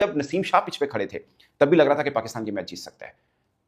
जब नसीम शाह पिच पे खड़े थे तब भी लग रहा था कि पाकिस्तान ये मैच जीत सकता है।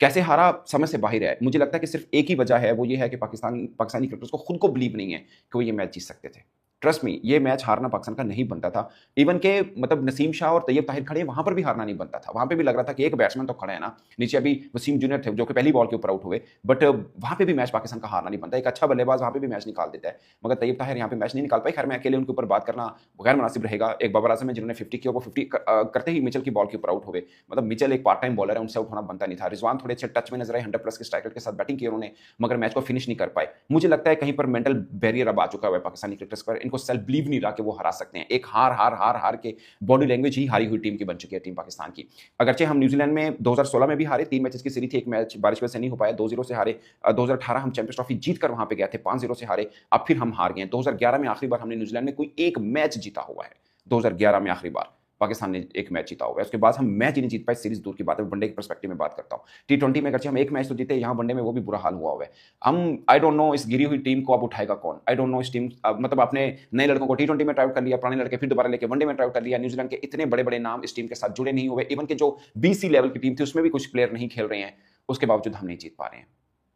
कैसे हारा समझ से बाहर है। मुझे लगता है कि सिर्फ एक ही वजह है, वो ये है कि पाकिस्तानी क्रिकेटर्स को खुद को बिलीव नहीं है कि वो ये मैच जीत सकते थे। ट्रस्ट मी, ये मैच हारना पाकिस्तान का नहीं बनता था। इवन के मतलब नसीम शाह और तैयब ताहिर खड़े, वहां पर भी हारना नहीं बनता था। वहां पे भी लग रहा था कि एक बैट्समैन तो खड़े है ना, नीचे अभी वसीम जूनियर थे जो कि पहली बॉल के ऊपर आउट हुए, बट वहां पे भी मैच पाकिस्तान का हारना नहीं बनता। एक अच्छा बल्लेबाज वहां पे भी मैच निकाल देता है, मगर तैयब ताहिर यहाँ पे मैच नहीं निकाल पाए। खैर मैं अकेले उनके ऊपर बात करना गैर मुनासिब रहेगा। एक बाबर आजम है जिन्होंने 50 किया, वो 50 करते ही मिचेल की बॉल के ऊपर आउट हुए। मतलब मिचेल एक पार्ट टाइम बॉलर है, उनसे आउट होना बनता नहीं था। रिजवान थोड़े अच्छे टच में नजर आए, 100+ के स्ट्राइक रेट के साथ बैटिंग की उन्होंने, मगर मैच को फिनिश नहीं कर पाए। मुझे लगता है कहीं पर मेंटल बैरियर अब आ चुका है पाकिस्तानी क्रिकेटर्स पर। इनको सेल्फ बिलीव नहीं रहा कि वो हरा सकते हैं। एक हार हार हार हार के बॉडी लैंग्वेज ही हारी हुई टीम की बन चुकी है टीम पाकिस्तान की। अगरचे हम न्यूजीलैंड में 2016 में भी हारे, 3 मैचेस की सीरीज थी, एक मैच बारिश वजह से नहीं हो पाया, 2-0 से हारे। 2018 हम चैंपियंस ट्रॉफी जीत कर वहां पे गए थे, 5-0 से हारे, अब फिर हम हार गए। 2011 में आखिरी बार हमने न्यूजीलैंड में कोई एक मैच जीता हुआ है। 2011 में आखिरी बार पाकिस्तान ने एक मैच जीता हुआ है, उसके बाद हम मैच ही नहीं जीत पाए। सीरीज दूर की बात है, वनडे के पर्सपेक्टिव में बात करता हूं। T20 में अगरचे हम एक मैच तो जीते, यहाँ वनडे में वो भी बुरा हाल हुआ हुआ है। हम आई डोंट नो इस गिरी हुई टीम को अब उठाएगा कौन। आई डोंट नो इस टीम मतलब अपने नए लड़कों को T20 में ट्राई आउट कर लिया, पुराने लड़के फिर दोबारा लेके वनडे में ट्राई आउट कर लिया। न्यूजीलैंड के इतने बड़े बड़े नाम इस टीम के साथ जुड़े नहीं हुए, इवन के जो BC लेवल की टीम थी उसमें भी कुछ प्लेयर नहीं खेल रहे हैं, उसके बावजूद हम नहीं जीत पा रहे हैं।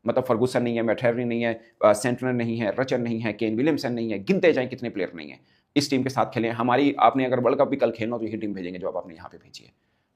मतलब फर्गूसन नहीं है, मैथेरी नहीं है, सेंटनर नहीं है, रचर नहीं है, केन विलियमसन नहीं है, गिनते जाएं कितने प्लेयर नहीं है इस टीम के साथ खेले। हमारी आपने अगर वर्ल्ड कप भी कल खेलना हो तो यही टीम भेजेंगे जो आपने यहाँ पे भेजी है,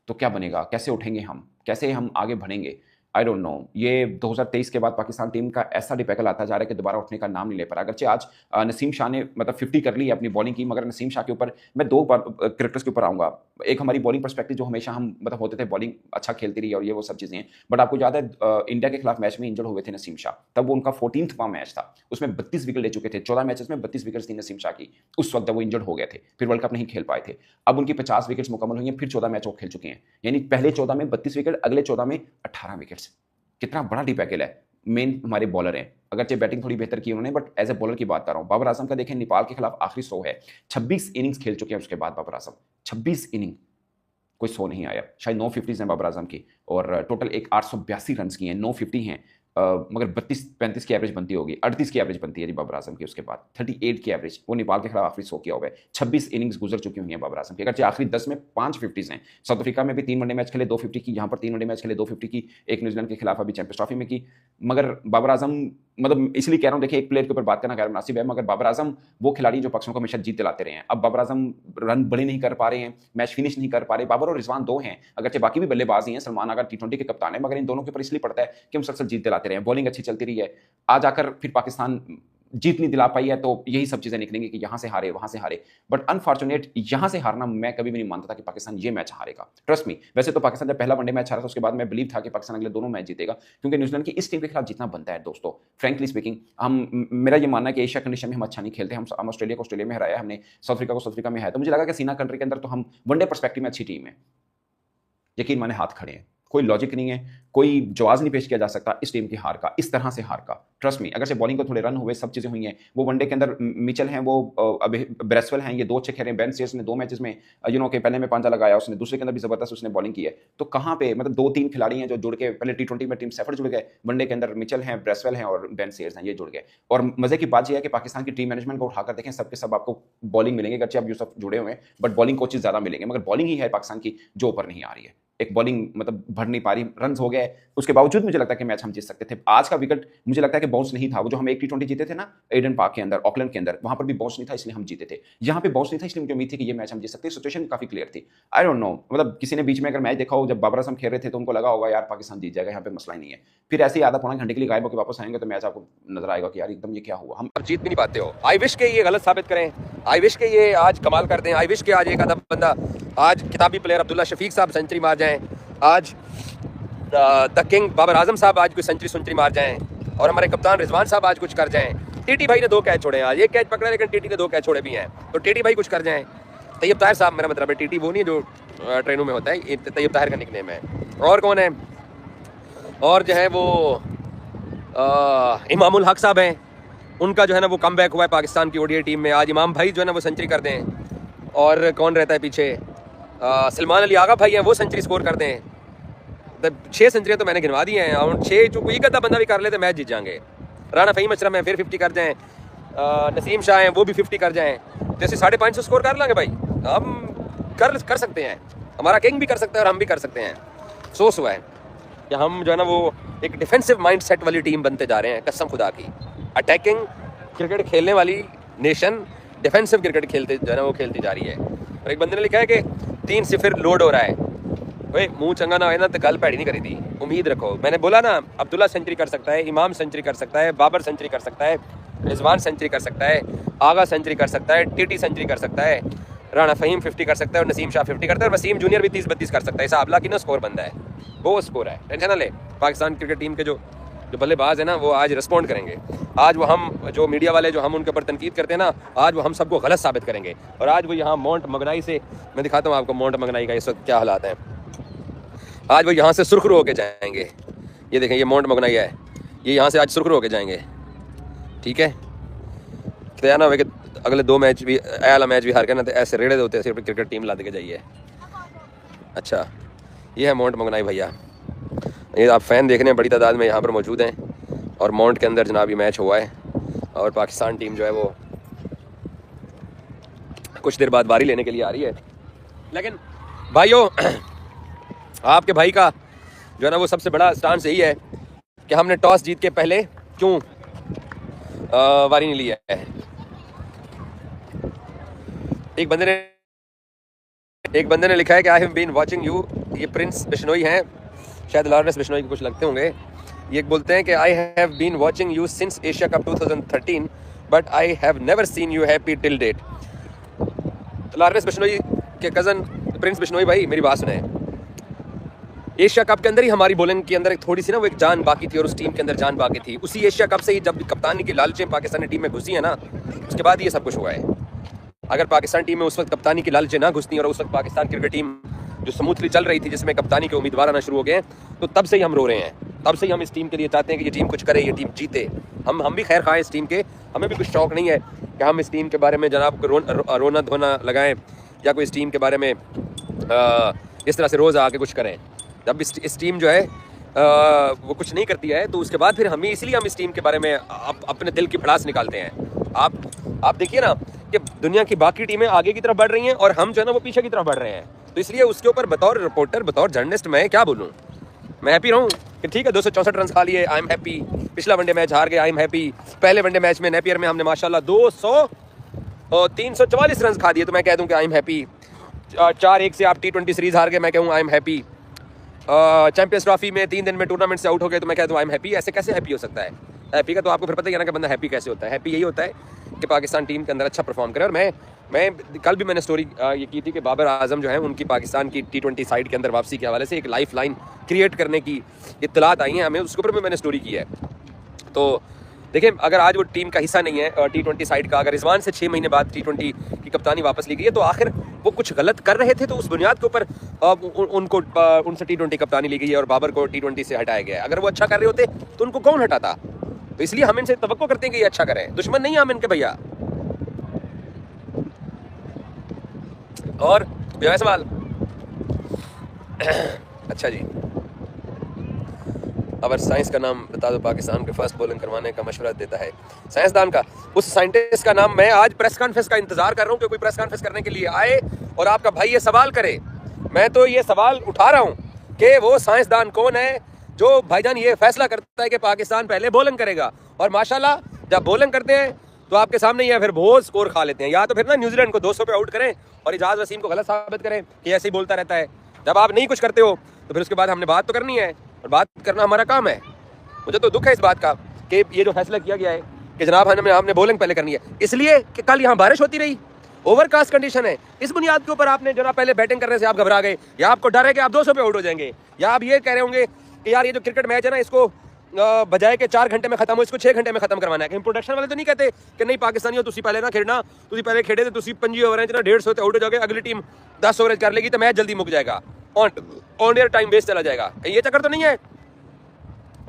तो क्या बनेगा? कैसे उठेंगे हम, कैसे हम आगे बढ़ेंगे? I don't know. ये 2023 के बाद पाकिस्तान टीम का ऐसा डिपेकल आता जा रहा है कि दोबारा उठने का नाम नहीं ले पा रहा। अगरचे आज नसीम शाह ने मतलब 50 कर ली है अपनी बॉलिंग की, मगर नसीम शाह के ऊपर मैं दो क्रिकेटर्स के ऊपर आऊंगा। एक हमारी बॉलिंग पर्सपेक्टिव जो हमेशा हम मतलब होते थे बॉलिंग अच्छा खेलती रही और ये वो सब चीज़ें हैं, बट आपको याद है इंडिया के खिलाफ मैच में इंजर्ड हुए थे नसीम शाह, तब वो उनका 14वां मैच था, उसमें 32 विकेट ले चुके थे। 14 मैचेस में 32 विकेट थी नसीम शाह की उस वक्त, जब वो इंजर्ड हो गए थे, फिर वर्ल्ड कप नहीं खेल पाए थे। अब उनकी 50 विकेट्स मुकम्मल हुई हैं, फिर 14 मैच वो खेल चुके हैं, यानी पहले 14 में 32 विकेट, अगले 14 में 18 विकेट्स। कितना बड़ा डिपैकल है। मेन हमारे बॉलर हैं, अगरचे बैटिंग थोड़ी बेहतर की उन्होंने, बट एज ए बॉलर की बात कर रहा हूं। बाबर आजम का देखें, नेपाल के खिलाफ आखिरी 100 है, 26 इनिंग्स खेल चुके हैं उसके बाद बाबर आजम, 26 इनिंग, कोई 100 नहीं आया। शायद 9 50s हैं बाबर आजम की, और टोटल एक 882 रन की हैं, 9 50 हैं, मगर 32-35 की एवरेज बनती होगी, 38 की एवरेज बनती है जी बाबर आजम की। उसके बाद 38 की एवरेज, वो नेपाल के खिलाफ आखिरी 100 किया हुआ है। 26 इनिंग्स गुजर चुकी हुई हैं बाबर आजम की, अगर आखिरी 10 में 5 50s हैं। साउथ अफ्रीका में भी 3 वनडे मैच खेले, 2 50 की, यहाँ पर 3 वनडे मैच खेले, 2 50 की, एक न्यूजीलैंड के खिलाफ अभी चैंपियंस ट्रॉफी में की। मगर बाबर आजम मतलब इसलिए कह रहा हूँ, देखिए एक प्लेयर के ऊपर बात करना गैर मुनासिब है, मगर बाबर आजम वो खिलाड़ी जो पक्षों को हमेशा जीत दिलाते रहे हैं। अब बाबर आजम रन बड़े नहीं कर पा रहे हैं, मैच फिनिश नहीं कर पा रहे। बाबर और रिजवान दो हैं, अगरचे बाकी भी बल्लेबाज ही हैं, सलमान आगा T20 के कप्तान है, मगर इन दोनों के ऊपर इसलिए पड़ता है कि हम मुसलसल जीत दिलाते रहे हैं, बॉलिंग अच्छी चलती रही है। आज आकर फिर पाकिस्तान जीत नहीं दिला पाई है, तो यही सब चीजें निकलेंगी कि यहां से हारे वहां से हारे। बट अनफॉर्चुनेट यहां से हारना, मैं कभी भी नहीं मानता था कि पाकिस्तान ये मैच हारेगा। ट्रस्ट मी, वैसे तो पाकिस्तान जब पहला वनडे मैच हारा था उसके बाद मैं बिलीव था कि पाकिस्तान अगले दोनों मैच जीतेगा, क्योंकि न्यूजीलैंड की इस टीम के खिलाफ जीतना बनता है दोस्तों। फ्रेंकली स्पीकिंग, मेरा ये मानना है कि एशिया कंडीशन में हम अच्छा नहीं खेलते। हम ऑस्ट्रेलिया को ऑस्ट्रेलिया में हराया, हमने साउथ अफ्रीका को साउथ अफ्रीका में हराया, तो मुझे लगा कि सीना कंट्री के अंदर तो हम वनडे पर्सपेक्टिव में अच्छी टीम है। यकीन माने हाथ खड़े हैं, कोई लॉजिक नहीं है, कोई जवाब नहीं पेश किया जा सकता इस टीम की हार का, इस तरह से हार का। ट्रस्ट मी, अगर से बॉलिंग को थोड़े रन हुए, सब चीजें हुई हैं, वो वनडे के अंदर मिचेल हैं, वो अभी ब्रेसवेल हैं, ये 2 अच्छे खेल रहे हैं। बेन स्टेयर्स ने 2 मैचेस में के पहले में पांजा लगाया उसने, दूसरे के अंदर भी जबरदस्त उसने बॉलिंग की है। तो कहां पे मतलब 2-3 खिलाड़ी हैं जो जुड़ के, पहले T20 में टीम सेफर्ड जुड़ गए, वनडे के अंदर मिचेल हैं, ब्रेसवेल हैं और बेन स्टेयर्स हैं, ये जुड़ गए। और मजे की बात यह है कि पाकिस्तान की टीम मैनेजमेंट को उठाकर देखें, सबके सब आपको बॉलिंग मिलेंगे, अगरचे अब यूसुफ जुड़े हुए हैं, बट बॉलिंग कोचेज ज्यादा मिलेंगे, मगर बॉलिंग ही है पाकिस्तान की जो ऊपर नहीं आ रही है। एक बॉलिंग मतलब भर नहीं पा रही, रन हो गए, उसके बावजूद मुझे लगता है कि मैच हम जीत सकते थे। आज का विकेट मुझे लगता है कि बाउंस नहीं था, वो जो हम एक T20 जीते थे ना एडन पार्क के अंदर, ऑकलैंड के अंदर, वहां पर भी बाउंस नहीं था, इसलिए हम जीते थे। यहाँ पे बाउंस नहीं था, इसलिए मुझे उम्मीद थी कि ये मैच हम जीत सकते हैं। सिचुएशन काफी क्लियर थी। आई डोंट नो, मतलब किसी ने बीच में अगर मैच देखा हो जब बाबर आजम खेल रहे थे तो उनको लगा होगा यार पाकिस्तान जीत जाएगा, यहाँ पे मसला ही नहीं है। फिर ऐसे ही आधा पौना घंटे के लिए गायब होकर वापस आएंगे तो मैच आपको नजर आएगा कि यार एकदम ये क्या हुआ, हम अब जीत भी नहीं पाते हो। आई विश के ये गलत साबित करें, आई विश के ये आज कमाल कर दें, आई विश के आज एक आधा बंदा, आज किताबी प्लेयर अब्दुल्ला शफीक साहब सेंचुरी मार जाएं, आज द किंग बाबर आजम साहब आज कोई सेंचुरी मार जाएं, और हमारे कप्तान रिजवान साहब आज कुछ कर जाएं। टीटी भाई ने 2 कैच छोड़े, आज एक कैच पकड़ा, लेकिन टीटी ने 2 कैच छोड़े भी हैं, तो टीटी भाई कुछ कर जाएं। तैयब ताहिर साहब, मेरा मतलब है टीटी वो नहीं जो ट्रेनों में होता है, तैयब ताहिर का निकनेम है। और कौन है, और जो है वो इमामुल हक साहब हैं, उनका जो है ना वो कम बैक हुआ है पाकिस्तान की ODI टीम में, आज इमाम भाई जो है ना वो सेंचुरी कर दें। और कौन रहता है पीछे, सलमान अली आगा भाई हैं, वो सेंचुरी स्कोर कर दें। 6 सेंचुरियाँ तो मैंने गिनवा दी हैं, और 6 जो कोई गद्दा बंदा भी कर ले तो मैच जीत जाएंगे। राना फ़हीम अशरफ हैं, फिर 50 कर जाएँ, नसीम शाह हैं, वो भी 50 कर जाएँ, तो ऐसे 550 स्कोर कर लेंगे भाई, हम कर सकते हैं। हमारा किंग भी कर सकता है और हम भी कर सकते हैं। अफसोस हुआ है कि हम जो है ना वो एक डिफेंसिव माइंड सेट वाली टीम बनते जा रहे हैं, कसम खुदा की। अटैकिंग क्रिकेट खेलने वाली नेशन डिफेंसिव क्रिकेट खेलते जो है ना वो खेलती जा रही है। और एक बंदे ने लिखा है कि 3-0 लोड हो रहा है। भाई मुंह चंगा ना है ना तो गल पैड़ी नहीं करी थी, उम्मीद रखो। मैंने बोला ना, अब्दुल्ला सेंचुरी कर सकता है, इमाम सेंचुरी कर सकता है, बाबर सेंचुरी कर सकता है, रिजवान सेंचुरी कर सकता है, आगा सेंचुरी कर सकता है, टीटी सेंचुरी कर सकता है, राणा फ़हीम 50 कर सकता है और नसीम शाह 50 करता है और वसीम जूनियर भी 30-32 कर सकता है। हिसाब ला की ना स्कोर बंदा है, वो स्कोर है, टेंशन ना ले। पाकिस्तान क्रिकेट टीम के जो बल्लेबाज है ना वो आज रिस्पॉन्ड करेंगे। आज वो हम जो मीडिया वाले जो हम उनके ऊपर तनकीद करते हैं ना, आज वो हम सबको गलत साबित करेंगे। और आज वो यहाँ माउंट मगनाई से, मैं दिखाता हूँ आपको माउंट मगनाई का इस वक्त क्या हालात हैं। आज वो यहाँ से सुरखरू होके जाएंगे। ये देखें, ये माउंट मगनाई है, ये यहाँ से आज सुरखरू होके जाएंगे, ठीक है। तो या ना हो कि अगले 2 मैच भी आला मैच भी हार के ना तो ऐसे रेड़े होते हैं क्रिकेट टीम ला के जाइए। अच्छा, ये है माउंट मगनाई भैया। ये आप फ़ैन देखने बड़ी तादाद में यहाँ पर मौजूद हैं और माउंट के अंदर जनाब ये मैच हुआ है और पाकिस्तान टीम जो है वो कुछ देर बाद बारी लेने के लिए आ रही है। लेकिन भाइयों, आपके भाई का जो है ना वो सबसे बड़ा स्टांस यही है कि हमने टॉस जीत के पहले क्यों वारी नहीं लिया है। एक बंदे ने लिखा है कि I have been watching you. ये प्रिंस बिश्नोई हैं, शायद लॉरेंस बिश्नोई के कुछ लगते होंगे। ये बोलते हैं कि I have been watching you since Asia cup 2013 but I have never seen you happy till date. Lawrence Bishnoi के कज़न प्रिंस बिश्नोई भाई, मेरी बात सुने। एशिया कप के अंदर ही हमारी बॉलिंग के अंदर एक थोड़ी सी ना वो एक जान बाकी थी और उस टीम के अंदर जान बाकी थी। उसी एशिया कप से ही जब कप्तानी की लालचें पाकिस्तानी टीम में घुसी है ना, उसके बाद ये सब कुछ हुआ है। अगर पाकिस्तान टीम में उस वक्त कप्तानी की लालचें ना घुसती और उस वक्त पाकिस्तान क्रिकेट टीम जो स्मूथली चल रही थी, जिसमें कप्तानी के उम्मीदवार आना शुरू हो गए, तो तब से ही हम रो रहे हैं। तब से ही हम इस टीम के लिए चाहते हैं कि ये टीम कुछ करे, ये टीम जीते। हम भी खैर खाएं इस टीम के, हमें भी कुछ शौक नहीं है कि हम इस टीम के बारे में जनाब रोना धोना लगाएं या कोई इस टीम के बारे में इस तरह से रोज़ आके कुछ करें। जब इस टीम जो है वो कुछ नहीं करती है तो उसके बाद फिर हम इस टीम के बारे में अपने दिल की भड़ास निकालते हैं। आप देखिए ना कि दुनिया की बाकी टीमें आगे की तरफ बढ़ रही हैं और हम जो है ना वो पीछे की तरफ बढ़ रहे हैं। तो इसलिए उसके ऊपर बतौर रिपोर्टर, बतौर जर्नलिस्ट मैं क्या बोलूँ, मैं हैप्पी रहूँ कि ठीक है 264 रन खा लिए, आई एम हैप्पी। पिछला वनडे मैच हार गए, आई एम हैप्पी। पहले वनडे मैच में नेपियर में हमने माशाल्लाह 344 रन खा दिए तो मैं कह दूँ कि आई एम हैप्पी। 4-1 से आप T20 सीरीज हार गए, मैं कहूँ I am happy. Champions trophy में 3 दिन में टूर्नामेंट से आउट हो गए तो मैं कहता हूँ आई एम हैप्पी। ऐसे कैसे हैप्पी हो सकता है? हैप्पी का तो आपको फिर पता ही है ना कि बंदा हैप्पी कैसे होता है। हैप्पी यही होता है कि पाकिस्तान टीम के अंदर अच्छा परफॉर्म करे। और मैं कल भी मैंने स्टोरी ये की थी कि बाबर आजम जो है उनकी पाकिस्तान की T20 साइड के अंदर वापसी के हवाले से एक लाइफ लाइन क्रिएट करने की इत्तलात आई हैं हमें, उसके ऊपर भी मैंने स्टोरी की है। तो देखिए, अगर आज वो टीम का हिस्सा नहीं है T20 साइड का, अगर रिजवान से 6 महीने बाद T20 की कप्तानी वापस ली गई है तो आखिर वो कुछ गलत कर रहे थे तो उस बुनियाद के ऊपर उनसे T20 कप्तानी ली गई है और बाबर को T20 से हटाया गया है। अगर वो अच्छा कर रहे होते तो उनको कौन हटाता? तो इसलिए हम इनसे तवक्को करते हैं कि ये अच्छा करें, दुश्मन नहीं है हम इनके भैया। और सवाल अच्छा जी, अगर साइंस का नाम बता दो पाकिस्तान के फर्स्ट बॉलिंग करवाने का मशवरा देता है। साइंसदान का, उस साइंटिस्ट का नाम, मैं आज प्रेस कॉन्फ्रेंस का इंतजार कर रहा हूँ कि कोई प्रेस कॉन्फ्रेंस करने के लिए आए और आपका भाई ये सवाल करे। मैं तो ये सवाल उठा रहा हूँ कि वो साइंसदान कौन है जो भाईजान ये फैसला करता है कि पाकिस्तान पहले बॉलिंग करेगा। और माशाल्लाह जब बॉलिंग करते हैं तो आपके सामने ही है, फिर बहुत स्कोर खा लेते हैं। या तो फिर ना न्यूजीलैंड को 200 पे आउट करें और इजाज वसीम को गलत साबित करें कि ऐसे ही बोलता रहता है। जब आप नहीं कुछ करते हो तो फिर उसके बाद हमने बात तो करनी है और बात करना हमारा काम है। मुझे तो दुख है इस बात का कि ये जो फैसला किया गया है कि जनाब हमने बॉलिंग पहले करनी है, इसलिए कि कल यहाँ बारिश होती रही, ओवरकास्ट कंडीशन है। इस बुनियाद के ऊपर आपने जनाब पहले बैटिंग करने से आप घबरा गए, या आपको डर है कि आप 200 पे आउट हो जाएंगे, या आप ये कह रहे होंगे कि यार ये जो क्रिकेट मैच है ना इसको बजाय के 4 घंटे में खत्म हो, इसको 6 घंटे में खत्म करवाना है। कहीं प्रोडक्शन वाले तो नहीं कहते कि नहीं पाकिस्तानियों तुसी पहले ना खेलना, तुसी पहले खेले तो तुसी 25 ओवर 150 आउट हो जाओगे, अगली टीम 10 ओवर कर लेगी तो मैच जल्दी मुक जाएगा, ऑन एयर टाइम वेस्ट चला जाएगा। कहीं ये चक्कर तो नहीं है?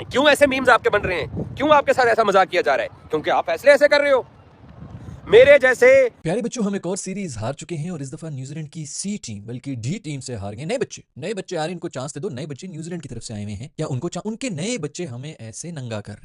क्यों ऐसे मीम्स आपके बन रहे हैं? क्यों आपके साथ ऐसा मजाक किया जा रहा है? क्योंकि आप फैसले ऐसे कर रहे हो। मेरे जैसे प्यारे बच्चों, हम एक और सीरीज हार चुके हैं और इस दफा न्यूजीलैंड की सी टीम बल्कि डी टीम से हार गए। नए बच्चे यार, इनको चांस दे दो। नए बच्चे न्यूजीलैंड की तरफ से आए हुए हैं, या उनके नए बच्चे हमें ऐसे नंगा कर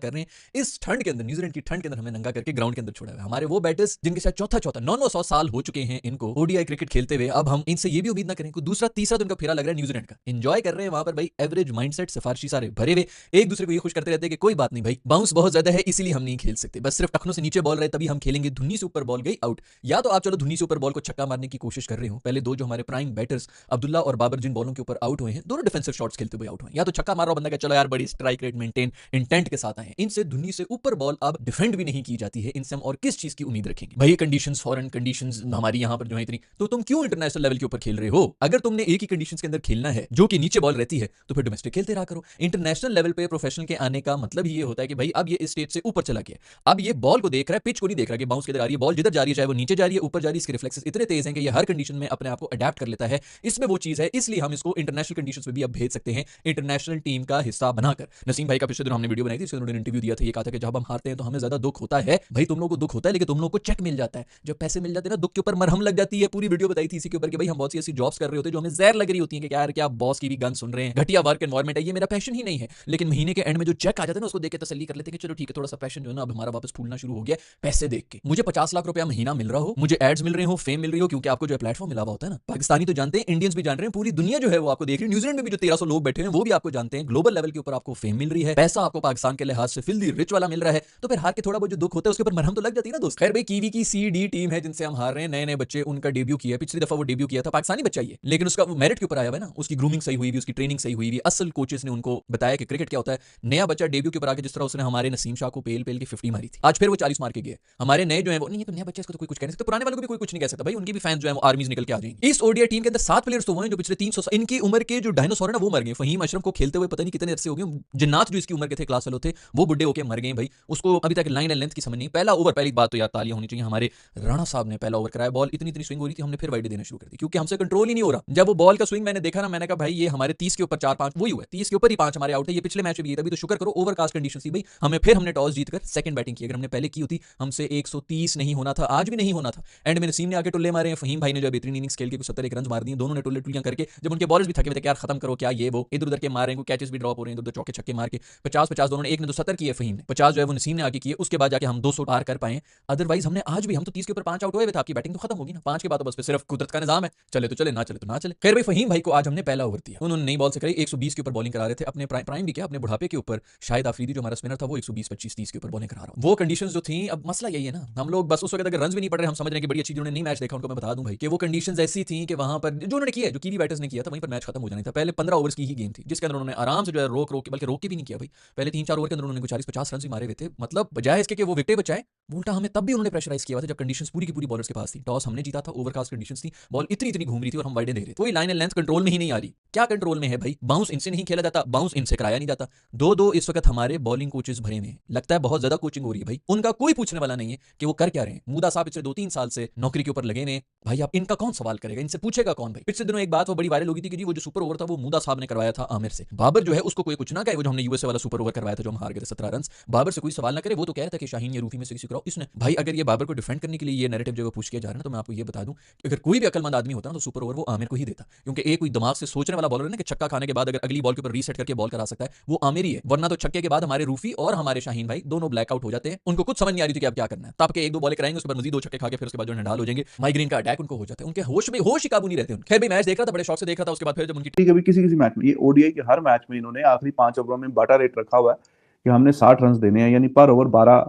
रहे हैं इस ठंड के अंदर, न्यूजीलैंड की ठंड के अंदर हमें नंगा करके ग्राउंड के अंदर छोड़ा हुआ है। हमारे वो बैटर्स जिनके साथ चौथा 900 साल हो चुके हैं इनको ओडीआई क्रिकेट खेलते हुए, अब हम इनसे ये भी उम्मीद ना करें कि दूसरा तीसरा तो इनका फेरा लग रहा है न्यूजीलैंड का। एंजॉय कर रहे हैं वहां पर भाई, एवरेज माइंडसेट सिफारशी सारे भरे हुए, एक दूसरे को ये खुश करते रहते हैं कि कोई बात नहीं भाई, बाउंस बहुत ज्यादा है इसीलिए हम नहीं खेल सकते, बस सिर्फ टखनों से नीचे बॉल रहे तभी हम खेलेंगे। धुन्नी से ऊपर बॉल गई आउट, या तो आप चलो धुनी से ऊपर बॉल को छक्का मारने की कोशिश कर रहे हो। पहले दो जो हमारे प्राइम बैटर्स अब्दुल्ला और बाबर जिन बॉलों के ऊपर आउट हुए हैं, दोनों डिफेंसिव शॉट्स खेलते हुए आउट हुए, या तो छक्का मार रहा बंदा का चलो यार बड़ी स्ट्राइक रेट मेंटेन इंटेंट के साथ आए। इनसे धुनी से ऊपर बॉल अब डिफेंड भी नहीं की जाती है, इनसे हम और किस चीज की उम्मीद रखेंगे भाई? कंडीशंस फॉरेन कंडीशंस हमारी यहाँ पर जो है इतनी, तो तुम क्यों इंटरनेशनल लेवल के ऊपर खेल रहे हो? अगर तुमने एक ही कंडीशंस के अंदर खेलना है जो कि नीचे बॉल रहती है, तो फिर डोमेस्टिक खेलते रहा करो। इंटरनेशनल लेवल पे प्रोफेशनल के आने का मतलब ये होता है कि भाई अब ये इस स्टेज से ऊपर चला गया, अब ये बॉल को देख रहा है, पिच को नहीं देख रहा कि बाउंस किधर आ रही है, बॉल जिधर जा रही है, चाहे वो नीचे जा रही है ऊपर जा रही है, इसके रिफ्लेक्सेस इतने तेज हैं कि ये हर कंडीशन में अपने आप को अडेप्ट कर लेता है। इसमें वो चीज है, इसलिए हम इसको इंटरनेशनल कंडीशंस में भी अब भेज सकते हैं, इंटरनेशनल टीम का हिस्सा बनाकर। नसीम भाई का पिछले दिन हमने वीडियो बनाई थी, इसमें उन्होंने इंटरव्यू दिया था, ये कहा था कि जब हम हारते हैं तो हमें ज्यादा दुख होता है। भाई तुम लोगों को दुख होता है, लेकिन तुम लोगों को चेक मिल जाता है, जब पैसे मिल जाते हैं ना, दुख के ऊपर मरहम लग जाती है। पूरी वीडियो बताई थी इसी के ऊपर कि भाई हम बहुत सी ऐसी जॉब्स कर रहे होते हैं जो हमें जहर लग रही होती है कि यार क्या बॉस की भी गन सुन रहे हैं, घटिया वर्क एनवायरमेंट है, ये मेरा पैशन ही नहीं है। लेकिन महीने के एंड में जो चेक आ जाता है ना, उसको देख के तसल्ली कर लेते हैं कि चलो ठीक है, थोड़ा सा पैशन जो है ना अब हमारा वापस फूलना शुरू हो गया। पैसे देख के मुझे 50 लाख रुपया महीना मिल रहा हो, मुझे एड्स मिल रहे हो, फेम मिल रही हो, क्योंकि आपको जो है प्लेटफॉर्म मिला हुआ होता है ना। पाकिस्तानी तो जानते हैं, इंडियंस भी जान रहे हैं, पूरी दुनिया जो है वो आपको देख रही है। न्यूजीलैंड में भी जो 1300 लोग बैठे हैं वो भी आपको जानते हैं। ग्लोबल लेवल के ऊपर आपको फेम मिल रही है, पैसा आपको पाकिस्तान के लिहाज से फिल्दी रिच वाला मिल रहा है, तो फिर हार के थोड़ा बहुत जो दुख होता है उसके ऊपर मरहम तो लग जाती है ना दोस्त। खैर भाई, कीवी की सी डी टीम है जिनसे हम हार रहे हैं, नए नए बच्चे, उनका डेब्यू किया, पिछली दफा वो डेब्यू किया था, पाकिस्तानी बच्चा ही है, लेकिन उसका मेरिट के ऊपर आया हुआ है ना, उसकी ग्रूमिंग सही हुई हुई, उसकी ट्रेनिंग सही हुई हुई, असल कोचेस ने उनको बताया कि क्रिकेट क्या होता है। नया बच्चा डेब्यू के ऊपर आके जिस तरह उसने हमारे नसीम शाह को पेल पेल के 50 मारी थी, आज फिर वो 40 मार के गए। हमारे नए जो है वो नहीं, तो नया बच्चे इसको तो कोई कुछ कह नहीं सकता, पुराने वालों को भी कोई कुछ नहीं कह सकता भाई, उनकी भी फैंस जो है वो आर्मीज निकल के आ जाएंगे। इस ओडीआई टीम के अंदर 7 प्लेयर्स तो वो हैं जो पिछले 300 इनकी उम्र के जो डायनासोर है ना वो मर गए। फहीम अशरफ को खेलते हुए पता नहीं कितने अरसे हो गए, जिन्नात जो इसकी उम्र के थे, क्लास फेलो थे, वो बुड्ढे होकर मर गए भाई। उसको अभी तक लाइन एंड लेंथ की समझ नहीं। पहला ओवर, पहली बात तो यार तालियां होनी चाहिए, हमारे राणा साहब ने पहला ओवर कराया, बॉल इतनी इतनी स्विंग हो रही थी, हमने फिर वाइड देना शुरू कर दी क्योंकि हमसे कंट्रोल ही नहीं हो रहा। जब वो बॉल का स्विंग मैंने देखा ना, मैंने कहा भाई ये हमारे 30 के ऊपर 4-5 वही हुआ, 30 के ऊपर ही 5 हमारे आउट है। ये पिछले मैच में भी था, अभी तो शुक्र करो ओवरकास्ट कंडीशन थी भाई, हमने टॉस जीतकर सेकंड बैटिंग की। अगर हमने पहले की होती हमसे 130 नहीं होना था, आज भी नहीं होना था। एंड में नसीम ने आके टुल्ले मारे हैं, फहीम भाई ने जो बेहतरीन इनिंग्स खेल के 71 रन मार दिए, दोनों ने टुल्ले टुल्लियां करके, जब उनके बॉलर्स भी थके हुए थे यार खत्म करो क्या ये वो, इधर उधर के मार रहे हैं, कैचेस भी ड्रॉप हो रहे हैं, इधर चौके छक्के मार के 50-50 दोनों ने, एक ने तो 70 किए फहीम ने, 50 जो है वो नसीम ने आगे किए, उसके बाद जाके हम 200 पार कर पाए। अदरवाइज हमने आज भी, हम तो 30 के ऊपर 5 आउट हुए थे, आपकी बैटिंग तो खत्म होगी ना, 5 के बाद तो बस सिर्फ कुदरत का निजाम है, चले तो चले, ना चले तो ना चले। खैर भाई, फहीम भाई को आज हमने पहला ओवर दिया, उन्होंने नई बॉल से करी, 120 के ऊपर बॉलिंग करा रहे थे, अपने प्राइम भी क्या, अपने बुढ़ापे के ऊपर। शाहिद आफरीदी जो हमारा स्पिनर था वो 120-25-30 के ऊपर बॉलिंग करा रहा हूं। वो कंडीशंस जो थी, अब मसला यही है ना, हम लोग बस उस वक्त अगर रन भी नहीं पड़ रहे, हम समझ रहे हैं कि बड़ी अच्छी, जिन्होंने नहीं मैच देखा उनको मैं बता दूं भाई कि वो कंडीशंस ऐसी थी कि वहां पर जो उन्होंने किया, जो कीवी बैटर्स ने किया था, वहीं पर मैच खत्म हो जाना था। पहले 15 ओवर्स की ही गेम थी जिसके अंदर उन्होंने आराम से जो है रोक रोक के, बल्कि रोक के भी नहीं किया भाई, पहले 3-4 ओवर के अंदर उन्होंने 40-50 रन भी मारे हुए थे। मतलब बजाय इसके कि वो विकेट बचाए, उल्टा हमें तब भी उन्होंने प्रेशराइज किया था जब कंडीशंस पूरी की पूरी बॉलर्स के पास थी। टॉस हमने जीता था, ओवरकास्ट कंडीशंस थी, बॉल इतनी इतनी घूम रही थी और हम वाइडें दे रहे थे, कोई लाइन एंड लेंथ कंट्रोल में ही नहीं आ रही। क्या कंट्रोल में है भाई? बाउंस इनसे नहीं खेला जाता, बाउंस इनसे कराया नहीं जाता। दो इस वक्त हमारे बॉलिंग कोचेस भरे में, लगता है बहुत ज्यादा कोचिंग हो रही है भाई, उनका कोई पूछने वाला नहीं है कि वो कर क्या रहे हैं। मूदा साहब पिछले 2-3 साल से नौकरी के ऊपर लगे हुए भाई, आप इनका कौन सवाल करेगा, इनसे पूछेगा कौन भाई? पिछले दिनों एक बात वो बड़ी वायरल हो गई थी कि जी वो जो सुपर ओवर था वो मूदा साहब ने करवाया था आमिर से, बाबर जो है उसको कोई कुछ ना कहे, वो जो हमने यूएसए वाला सुपर ओवर करवाया था जो हम हार गए थे 17 रन, बाबर से कोई सवाल ना करे, वो तो कह रहा था कि शाहीन या रूफी में से किसी को इसने। भाई अगर ये बाबर को डिफेंड करने के लिए ये नैरेटिव जो पूछ किया जा रहा है ना, तो मैं आपको ये बता दूं कि अगर कोई भी अकलमंद आदमी होता ना तो सुपर ओवर वो आमिर को ही देता, क्योंकि एक कोई दिमाग से सोचने वाला बॉलर है ना कि छक्का खाने के बाद अगर अगली बॉल के ऊपर रीसेट करके बॉल करा सकता है, वो आमिर ही है। वरना तो छक्के के बाद हमारे रूफी और हमारे शाहीन भाई दोनों ब्लैकआउट हो जाते हैं, उनको कुछ समझ नहीं आ रही थी कि अब क्या करना है। तब के 1-2 बॉलें कराएंगे, उसके बाद मजीद 2 छक्के खा के फिर उसके बाद जो नडाल हो जाएंगे, माइग्रेन का अटैक उनको हो जाता है, उनके होश ही काबू नहीं रहते। खैर भाई मैच देख रहा था, बड़े शौक से देख रहा था, उसके बाद फिर जब उनकी कभी किसी किसी मैच में, ये ओडीआई के हर मैच में इन्होंने आखिरी 5 ओवरों में बाटा रेट रखा हुआ है कि हमने 60 रन देने हैं, यानी पर ओवर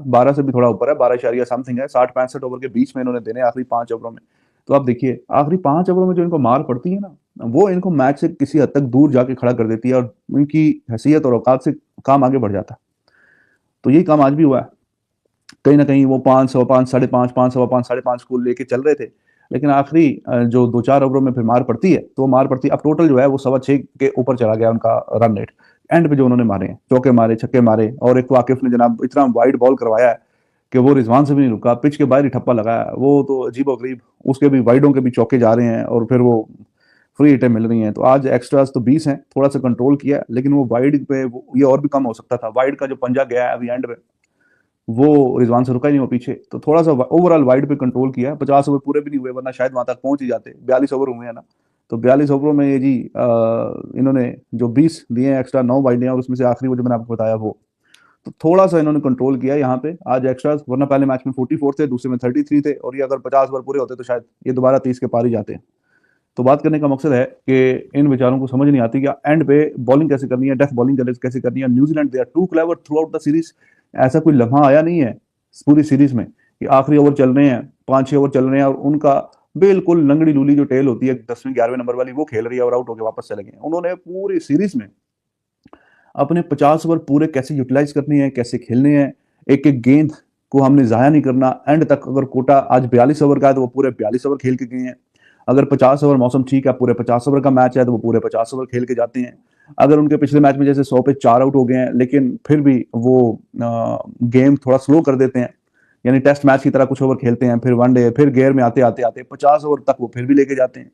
12 से भी थोड़ा ऊपर है, 12 समथिंग है, 60-65 ओवर के बीच में इन्होंने देने आखिरी 5 ओवरों में। तो आप देखिए आखिरी 5 ओवरों में जो इनको मार पड़ती है ना, वो इनको मैच से किसी हद तक दूर जाके खड़ा कर देती है और इनकी हैसियत और औकात से काम आगे बढ़ जाता है। तो यही काम आज भी हुआ है। कहीं ना कहीं वो 5, 5.5, 5.5, 5, 5.5, 5.5 को लेके चल रहे थे, लेकिन आखिरी जो 2-4 ओवरों में फिर मार पड़ती है, तो मार पड़ती है। अब टोटल जो है वो 6.25 के ऊपर चला गया उनका रन रेट। एंड पे जो उन्होंने मारे हैं, चौके मारे, छक्के मारे, और एक वाकिफ ने जनाब इतना वाइड बॉल करवाया है कि वो रिजवान से भी नहीं रुका, पिच के बाहर ही ठप्पा लगाया, वो तो अजीब गरीब, उसके भी वाइडों के भी चौके जा रहे हैं और फिर वो फ्री हिटें मिल रही हैं। तो आज एक्स्ट्राज तो 20 हैं, थोड़ा सा कंट्रोल किया, लेकिन वो वाइड पे ये और भी कम हो सकता था। वाइड का जो पंजा गया है अभी एंड पे, वो रिजवान से रुका ही नहीं वो पीछे, तो थोड़ा सा ओवरऑल वाइड पे कंट्रोल किया। 50 ओवर पूरे भी नहीं हुए, वरना शायद वहां तक पहुंच ही जाते। 42 ओवर हुए हैं ना, तो 42 ओवरों में ये जी इन्होंने जो 20 दिए एक्स्ट्रा, 9 वाइडें और उसमें से आखिरी वो जो मैंने आपको बताया वो, तो थोड़ा सा इन्होंने कंट्रोल किया यहाँ पे आज एक्स्ट्रा, वरना पहले मैच में 44 थे, दूसरे में 33 थे, और ये अगर 50 ओवर पूरे होते तो शायद ये दोबारा 30 के पार ही जाते हैं। तो बात करने का मकसद है कि इन बेचारों को समझ नहीं आती कि एंड पे बॉलिंग कैसे करनी है, डेथ बॉलिंग कैसे करनी है। New Zealand they are too clever throughout the series. ऐसा कोई लम्हा आया नहीं है पूरी सीरीज में कि आखिरी ओवर चल रहे हैं, 5-6 ओवर चल रहे हैं और उनका बिल्कुल लंगड़ी लूली जो टेल होती है 10वें 11वें नंबर वाली वो खेल रही है और आउट होकर वापस चले गए। उन्होंने पूरी सीरीज में अपने 50 ओवर पूरे कैसे यूटिलाइज करनी है, कैसे खेलने हैं, एक एक गेंद को हमने जाया नहीं करना। एंड तक अगर कोटा आज 42 ओवर का है तो वो पूरे 42 ओवर खेल के गए हैं। अगर 50 ओवर मौसम ठीक है, पूरे 50 ओवर का मैच है तो वो पूरे 50 ओवर खेल के जाते हैं। अगर उनके पिछले मैच में जैसे 100 पे 4 आउट हो गए हैं, लेकिन फिर भी वो गेम थोड़ा स्लो कर देते हैं, यानी टेस्ट मैच की तरह कुछ ओवर खेलते हैं, फिर वनडे, फिर गेयर में आते आते आते 50 ओवर तक वो फिर भी लेके जाते हैं।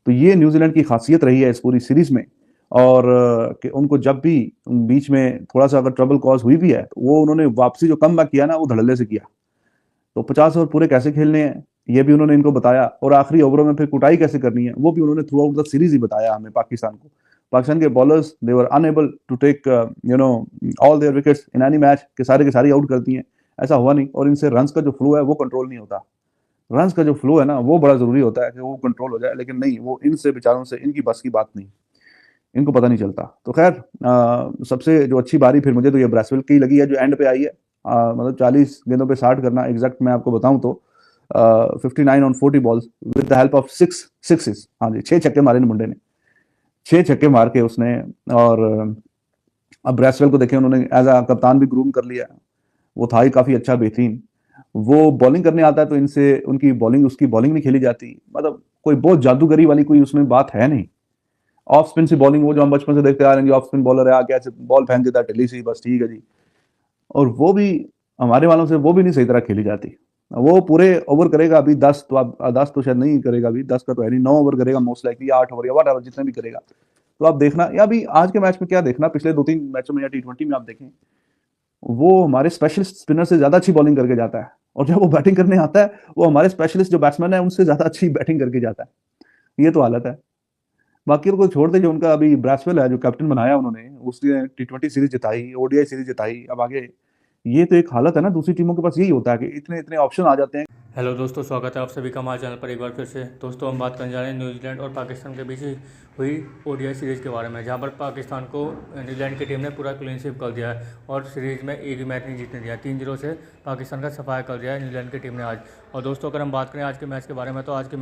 तो ये न्यूजीलैंड की खासियत रही है इस पूरी सीरीज में। और कि उनको जब भी बीच में थोड़ा सा अगर ट्रबल कॉज हुई भी है तो वो उन्होंने वापसी जो कम बैक किया ना वो धड़ल्ले से किया। तो 50 ओवर पूरे कैसे खेलने हैं ये भी उन्होंने इनको बताया, और आखिरी ओवरों में फिर कुटाई कैसे करनी है वो भी उन्होंने थ्रू आउट द सीरीज ही बताया हमें पाकिस्तान को। पाकिस्तान के bowlers they were unable to take all their wickets in any match, के सारी आउट करती हैं। ऐसा हुआ नहीं, और इनसे रन्स का जो फ्लो है वो कंट्रोल नहीं होता। रन्स का जो फ्लो है ना वो बड़ा जरूरी होता है कि वो कंट्रोल हो जाए, लेकिन नहीं, वो इनसे बेचारों से इनकी बस की बात नहीं, इनको पता नहीं चलता। तो खैर सबसे जो अच्छी बारी फिर मुझे तो ये ब्रेसवेल की लगी है जो एंड पे आई है। मतलब 40 गेंदों पे 60 करना, एग्जैक्ट मैं आपको बताऊं तो 59 on 40 balls with the help of 6 sixes. हाँ जी, 6 छक्के मारे मुंडे ने, 6 छक्के मार के उसने। और अब ब्रेसवेल को देखें, उन्होंने एज अ कप्तान भी ग्रूम कर लिया। वो था ही काफी अच्छा, बेहतरीन। वो बॉलिंग करने आता है तो इनसे उसकी बॉलिंग नहीं खेली जाती। मतलब कोई बहुत जादूगरी वाली कोई उसमें बात है नहीं। ऑफ स्पिन से बॉलिंग, वो जो हम बचपन से देखते आ रहे हैं, ऑफ स्पिन बॉलर है, आके ऐसे बॉल फेंक देता है ढिल्ली सी, बस ठीक है जी। और वो भी हमारे वालों से वो भी नहीं सही तरह खेली जाती। वो पूरे ओवर करेगा अभी 10 तो, अब 10 तो शायद नहीं करेगा, अभी 10 का तो है नहीं, 9 ओवर करेगा मोस्ट लाइकली, 8 ओवर या वट एवर जितने भी करेगा। तो आप देखना, या अभी आज के मैच में क्या देखना, पिछले 2-3 मैचों में या T20 में आप देखें, वो हमारे स्पेशलिस्ट स्पिनर से ज्यादा अच्छी बॉलिंग करके जाता है, और जब वो बैटिंग करने आता है वो हमारे स्पेशलिस्ट जो बैट्समैन है उनसे ज्यादा अच्छी बैटिंग करके जाता है। ये तो हालत है। बाकी को छोड़ दे, जो उनका अभी ब्रैसवेल है जो कैप्टन बनाया उन्होंने, उसने T20 सीरीज जिताई, ODI सीरीज जिताई, अब आगे ये तो एक हालत है ना, दूसरी टीमों के पास यही होता है कि इतने इतने ऑप्शन आ जाते हैं। हेलो दोस्तों, स्वागत है आप सभी का हमारे चैनल पर एक बार फिर से। दोस्तों हम बात करने जा रहे हैं न्यूजीलैंड और पाकिस्तान के बीच हुई ODI सीरीज़ के बारे में, जहां पर पाकिस्तान को न्यूजीलैंड की टीम ने पूरा क्लीन स्वीप कर दिया है और सीरीज़ में एक भी मैच नहीं जीतने दिया। 3-0 से पाकिस्तान का सफाया कर दिया है न्यूजीलैंड की टीम ने आज। और दोस्तों अगर हम बात करें आज के मैच के बारे में, तो आज के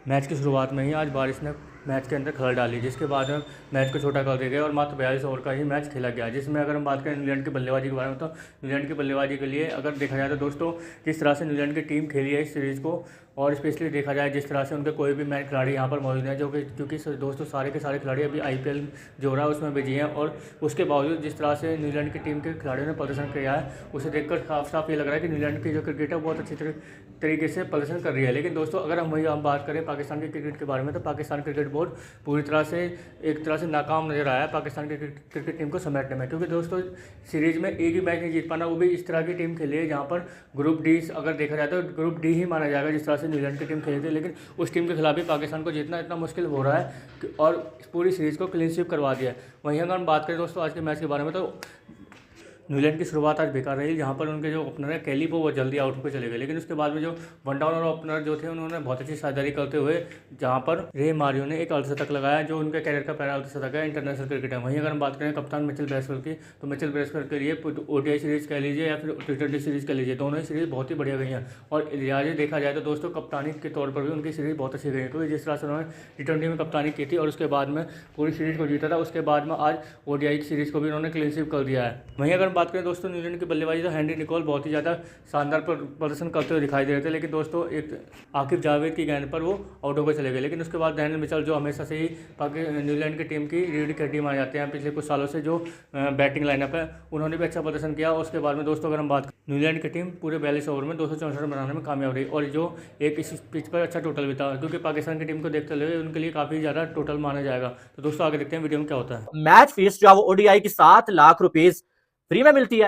मैच की शुरुआत में ही आज बारिश ने मैच के अंदर खलल डाली, जिसके बाद मैच को छोटा कर दिया गया और मात्र 42 ओवर का ही मैच खेला गया। जिसमें अगर हम बात करें न्यूजीलैंड की बल्लेबाजी के बारे में, तो न्यूजीलैंड की बल्लेबाजी के लिए अगर देखा जाए तो दोस्तों जिस तरह से न्यूजीलैंड की टीम खेली है इस सीरीज़ को, और स्पेशली देखा जाए जिस तरह से उनके कोई भी मैच खिलाड़ी यहाँ पर मौजूद हैं, जो कि क्योंकि दोस्तों सारे के सारे खिलाड़ी अभी IPL जो हो रहा है उसमें बिजी हैं, और उसके बावजूद जिस तरह से न्यूजीलैंड की टीम के खिलाड़ियों ने प्रदर्शन किया है उसे देखकर साफ ये लग रहा है कि न्यूजीलैंड की जो क्रिकेट है बहुत अच्छी तरीके से प्रदर्शन कर रही है। लेकिन दोस्तों अगर हम बात करें पाकिस्तान की क्रिकेट के बारे में, तो पाकिस्तान क्रिकेट बोर्ड पूरी तरह से एक तरह से नाकाम नजर आया है पाकिस्तान की क्रिकेट टीम को समेटने में, क्योंकि दोस्तों सीरीज में एक ही मैच नहीं जीत पाना, वो भी इस तरह की टीम खेली है जहाँ पर ग्रुप डी अगर देखा जाए तो ग्रुप डी ही माना जाएगा जिस तरह से न्यूजीलैंड की टीम खेली थी। लेकिन उस टीम के खिलाफ भी पाकिस्तान को जीतना इतना मुश्किल हो रहा है और पूरी सीरीज़ को क्लीन स्वीप करवा दिया है। वहीं अगर हम बात करें दोस्तों आज के मैच के बारे में, तो न्यूजीलैंड की शुरुआत आज बेकार रही, जहाँ पर उनके जो ओपनर है कैली वो जल्दी आउट होकर चले गए। लेकिन उसके बाद में जो वन डाउन और ओपनर जो थे उन्होंने बहुत अच्छी साझेदारी करते हुए, जहाँ पर रे मारियो ने एक अर्धशतक लगाया जो उनके कैरियर का पहला अर्धशतक है इंटरनेशनल क्रिकेट में। वहीं अगर हम बात करें कप्तान मिचेल ब्रेसवेल की, तो मिचेल ब्रेसवेल के लिए ODI सीरीज़ कह लीजिए या फिर T20 सीरीज़ कह लीजिए, दोनों ही सीरीज़ बहुत ही बढ़िया गई हैं। और लिहाजा देखा जाए तो दोस्तों कप्तानी के तौर पर भी उनकी सीरीज़ बहुत अच्छी गई है, क्योंकि जिस तरह से उन्होंने T20 में कप्तानी की थी और उसके बाद में पूरी सीरीज़ को जीता था, उसके बाद में आज ODI की सीरीज़ को भी उन्होंने क्लीन स्वीप कर दिया है। वहीं अगर बात करें दोस्तों न्यूजीलैंड की बल्लेबाजी, तो हेनरी निकोल बहुत ही ज़्यादा शानदार प्रदर्शन करते हुए दिखाई दे रहे थे। लेकिन दोस्तों एक आकिब जावेद की गेंद पर वो आउट होकर चले गए। लेकिन उसके बाद डैनियल मिचेल जो हमेशा से ही न्यूजीलैंड की टीम की रीढ़ की हड्डी माने जाते हैं पिछले कुछ सालों से, जो बैटिंग लाइनअप है, उन्होंने भी अच्छा प्रदर्शन किया। उसके बाद में दोस्तों अगर हम बात करें, न्यूजीलैंड की टीम पूरे 42 ओवर में 264 रन बनाने में कामयाब रही, और जो एक इस पिच पर अच्छा टोटल भी था, क्योंकि पाकिस्तान की टीम को देखते हुए उनके लिए काफ़ी ज़्यादा टोटल माना जाएगा। तो दोस्तों आगे देखते हैं वीडियो में क्या होता है। मैच फीस जो है वो ODI की 7 लाख रुपीस फ्री में मिलती है।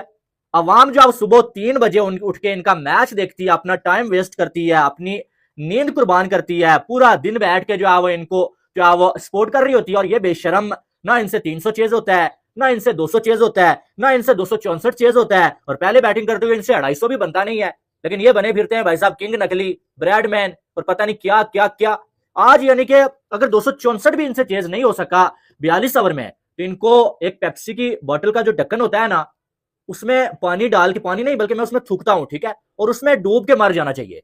अवाम जो अब सुबह 3 बजे उठ के इनका मैच देखती है, अपना टाइम वेस्ट करती है, अपनी नींद कुर्बान करती है, पूरा दिन बैठ के जो है वो इनको जो है वो सपोर्ट कर रही होती है। और ये बेशरम ना इनसे 300 चेज होता है, ना इनसे 200 चेज होता है, ना इनसे 264 चेज होता है, और पहले बैटिंग करते हुए इनसे 250 भी बनता नहीं है, लेकिन ये बने फिरते हैं भाई साहब किंग नकली, ब्रैडमैन और पता नहीं क्या क्या क्या। आज यानी कि अगर 264 भी इनसे चेज नहीं हो सका 42 ओवर में, तो इनको एक पेप्सी की बोतल का जो ढक्कन होता है ना, उसमें पानी डाल के, पानी नहीं बल्कि मैं उसमें थूकता हूं, ठीक है, और उसमें डूब के मर जाना चाहिए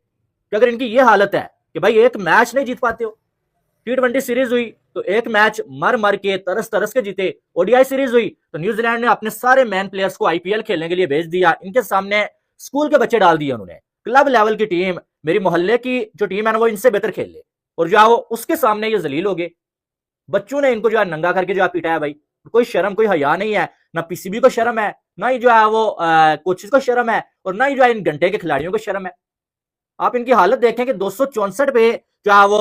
कि अगर इनकी ये हालत है कि भाई एक मैच नहीं जीत पाते हो। T20 सीरीज हुई तो एक मैच मर मर के तरस तरस के जीते। ओडीआई सीरीज हुई तो न्यूजीलैंड ने अपने सारे मैन प्लेयर्स को आईपीएल खेलने के लिए भेज दिया, इनके सामने स्कूल के बच्चे डाल दिए उन्होंने। क्लब लेवल की टीम, मेरी मोहल्ले की जो टीम है ना, वो इनसे बेहतर खेल ले, और जो है वो उसके सामने ये जलील हो गए। बच्चों ने इनको जो है नंगा करके जो है पिटाया भाई। कोई शर्म कोई हया नहीं है, ना पीसीबी को शर्म है, ना ही जो है वो कोचेस को शर्म है, और ना ही जो है इन घंटे के खिलाड़ियों को शर्म है। आप इनकी हालत देखें कि 264 पे जो है वो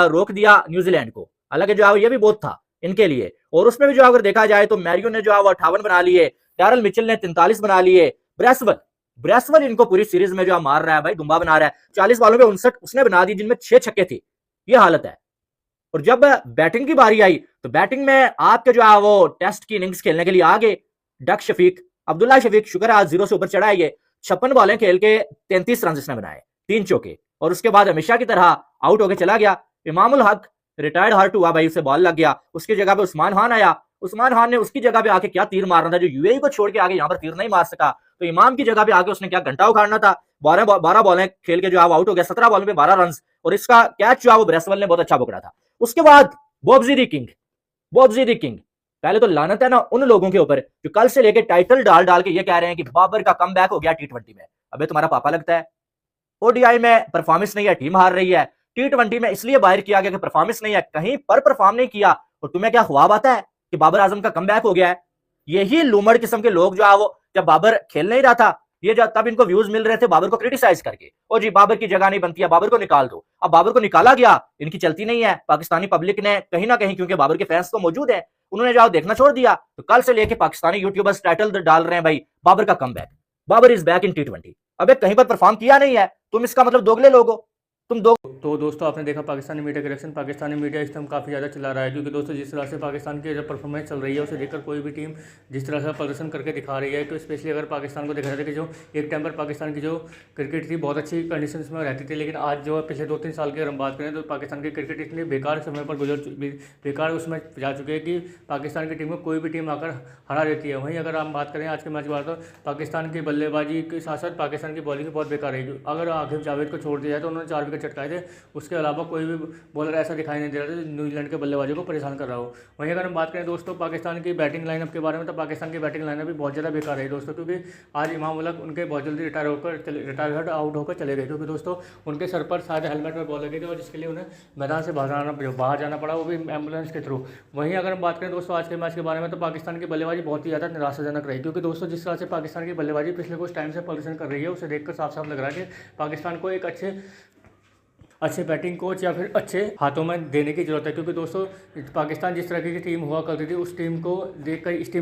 रोक दिया न्यूजीलैंड को, हालांकि जो है ये भी बहुत था इनके लिए। और उसमें भी जो अगर देखा जाए तो मैरियो ने जो है वो 58 बना लिए, डैरल मिचेल ने 43 बना लिए, ब्रेसवेल इनको पूरी सीरीज में जो है मार रहा है भाई, दुम्बा बना रहा है। 40 बॉलों पे 59 उसने बना दी, जिनमें 6 छक्के थे। ये हालत है। और जब बैटिंग की बारी आई तो बैटिंग में आपके जो है वो टेस्ट की इनिंग्स खेलने के लिए आ गए अब्दुल्ला शफीक, शुक्र आज 0 से ऊपर चढ़ा है। ये 56 बॉलें खेल के 33 रन इसने बनाए, 3 चौके, और उसके बाद हमेशा की तरह आउट होकर चला गया। इमामुल हक रिटायर्ड हर्ट हुआ भाई, उसे बॉल लग गया, उसकी जगह पे उस्मान खान आया। उस्मान खान ने उसकी जगह पे आके क्या तीर मारना था, जो यूएई को छोड़ के आगे यहाँ पर तीर नहीं मार सका, तो इमाम की जगह पे आके उसने क्या घंटा उखाड़ना था। 12 बॉलें खेल के जो है आउट हो गया, 17 बॉलों पे 12 रन, और इसका कैच जो है वो ब्रेसवेल ने बहुत अच्छा पकड़ा था। उसके बाद बॉब्जी दी किंग, पहले तो लानत है ना उन लोगों के ऊपर जो कल से लेके टाइटल डाल के ये कह रहे हैं कि बाबर का कमबैक हो गया T20 में। अबे तुम्हारा पापा लगता है। ओडीआई में परफॉर्मेंस नहीं है, टीम हार रही है। T20 में इसलिए बाहर किया गया कि परफॉर्मेंस नहीं है, कहीं पर परफॉर्म नहीं किया, और तुम्हें क्या ख्वाब आता है कि बाबर आजम का कमबैक हो गया है। यही लूमड़ किस्म के लोग जो है वो जब बाबर खेल नहीं रहा था, ये जब तब इनको व्यूज मिल रहे थे बाबर को क्रिटिसाइज करके, और जी बाबर की जगह नहीं बनती है, बाबर को निकाल दो। अब बाबर को निकाला गया, इनकी चलती नहीं है। पाकिस्तानी पब्लिक ने कहीं ना कहीं, क्योंकि बाबर के फैंस तो मौजूद है, उन्होंने जो देखना छोड़ दिया। तो कल से लेके पाकिस्तानी यूट्यूबर्स टाइटल डाल रहे हैं भाई, बाबर का comeback, Babar is back in T20। अबे कहीं पर परफॉर्म किया नहीं है, तुम इसका मतलब दोगले लोग हो, तुम दो। तो दोस्तों आपने देखा पाकिस्तानी मीडिया का रिएक्शन। पाकिस्तानी मीडिया इस टाइम काफ़ी ज़्यादा चला रहा है, क्योंकि दोस्तों जिस तरह से पाकिस्तान की जो परफॉर्मेंस चल रही है उसे देखकर कोई भी टीम जिस तरह से प्रदर्शन करके दिखा रही है, तो स्पेशली अगर पाकिस्तान को देखा जाए कि जो एक टाइम पर पाकिस्तान की जो क्रिकेट थी बहुत अच्छी कंडीशन में रहती थी, लेकिन आज जो पिछले 2-3 साल की अगर हम बात करें तो पाकिस्तान की क्रिकेट इतनी बेकार समय पर बेकार उसमें जा चुके हैं कि पाकिस्तान की टीम को कोई भी टीम आकर हरा देती है। वहीं अगर हम बात करें आज के मैच के बाद, तो पाकिस्तान की बल्लेबाजी के साथ साथ पाकिस्तान की बॉलिंग बहुत बेकार रही। अगर आकिब जावेद को छोड़ दिया जाए तो उन्होंने 4 विकेट चटकाए थे, उसके अलावा कोई भी बॉलर ऐसा दिखाई नहीं दे रहा था न्यूजीलैंड के बल्लेबाजों को परेशान कर रहा हो। वहीं अगर हम बात करें दोस्तों पाकिस्तान की बैटिंग लाइनअप के बारे में, तो पाकिस्तान की बैटिंग लाइनअप भी बहुत ज़्यादा बेकार रही दोस्तों, क्योंकि आज इमाम उल हक उनके बहुत जल्दी रिटायर आउट होकर चले गए, क्योंकि दोस्तों उनके सर पर शायद हेलमेट में बॉल लगी थी, और जिसके लिए उन्हें मैदान से बाहर जाना पड़ा, वो भी एम्बुलेंस के थ्रू। वहीं अगर हम बात करें दोस्तों आज के मैच के बारे में, तो पाकिस्तान की बल्लेबाजी बहुत ही ज़्यादा निराशाजनक रही, क्योंकि दोस्तों जिस तरह से पाकिस्तान की बल्लेबाजी पिछले कुछ टाइम से प्रदर्शन कर रही है, उसे देखकर साफ साफ लग रहा है कि पाकिस्तान को एक अच्छे बैटिंग कोच या फिर अच्छे हाथों में देने की जरूरत है। क्योंकि दोस्तों पाकिस्तान जिस तरह की टीम हुआ करती थी, इस टीम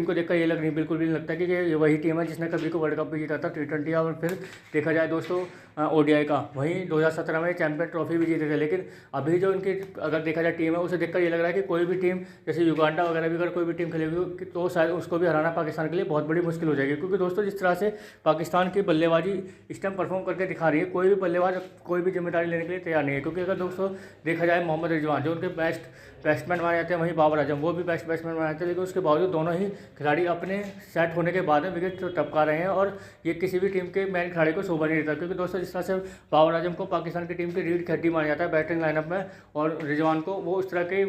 को देखकर ये बिल्कुल भी नहीं लगता कि ये वही टीम है जिसने कभी को वर्ल्ड कप भी जीता था T20, और फिर देखा जाए दोस्तों ओडीआई का, वहीं 2017 में चैंपियन ट्रॉफी भी जीते थे। लेकिन अभी जो इनकी अगर देखा जाए टीम है, उसे देखकर ये लग रहा है कि कोई भी टीम जैसे युगांडा वगैरह भी अगर कोई भी टीम खेलेगी तो शायद उसको भी हराना पाकिस्तान के लिए बहुत बड़ी मुश्किल हो जाएगी। क्योंकि दोस्तों जिस तरह से पाकिस्तान की बल्लेबाजी इस टाइम परफॉर्म करके दिखा रही है, कोई भी बल्लेबाज कोई भी जिम्मेदारी लेने के लिए तैयार नहीं है। क्योंकि अगर दोस्तों देखा जाए मोहम्मद रिजवान जो उनके बेस्ट बैट्समैन माने जाते हैं, वहीं बाबर आजम वो भी बेस्ट बैट्समैन माने जाते हैं, लेकिन उसके बावजूद दोनों ही खिलाड़ी अपने सेट होने के बाद में विकेट टपका रहे हैं, और ये किसी भी टीम के मैन खिलाड़ी को शोभा नहीं देता। क्योंकि दोस्तों जिस तरह से बाबर आजम को पाकिस्तान की टीम की रीढ़ की हड्डी माना जाता है बैटिंग लाइनअप में, और रिजवान को वो उस तरह के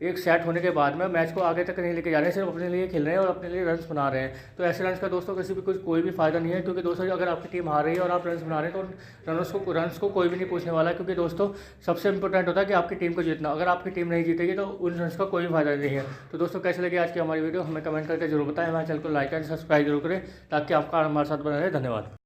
एक सेट होने के बाद में मैच को आगे तक नहीं लेके जा रहे हैं, सिर्फ अपने लिए खेल रहे हैं और अपने लिए रन्स बना रहे हैं। तो ऐसे रन्स का दोस्तों कोई भी फायदा नहीं है, क्योंकि दोस्तों अगर आपकी टीम हार रही है और आप रन्स बना रहे हैं तो रन्स को कोई भी नहीं पूछने वाला है। क्योंकि दोस्तों सबसे इंपॉर्टेंट होता है कि आपकी टीम को जीतना। अगर आपकी टीम नहीं जीतेगी तो उन रन्स का कोई फायदा नहीं है। तो दोस्तों कैसे लगे आज की हमारी वीडियो हमें कमेंट करके जरूर बताएं, हमारे चैनल को लाइक एंड सब्सक्राइब जरूर करें ताकि आपका हमारे साथ बना रहे। धन्यवाद।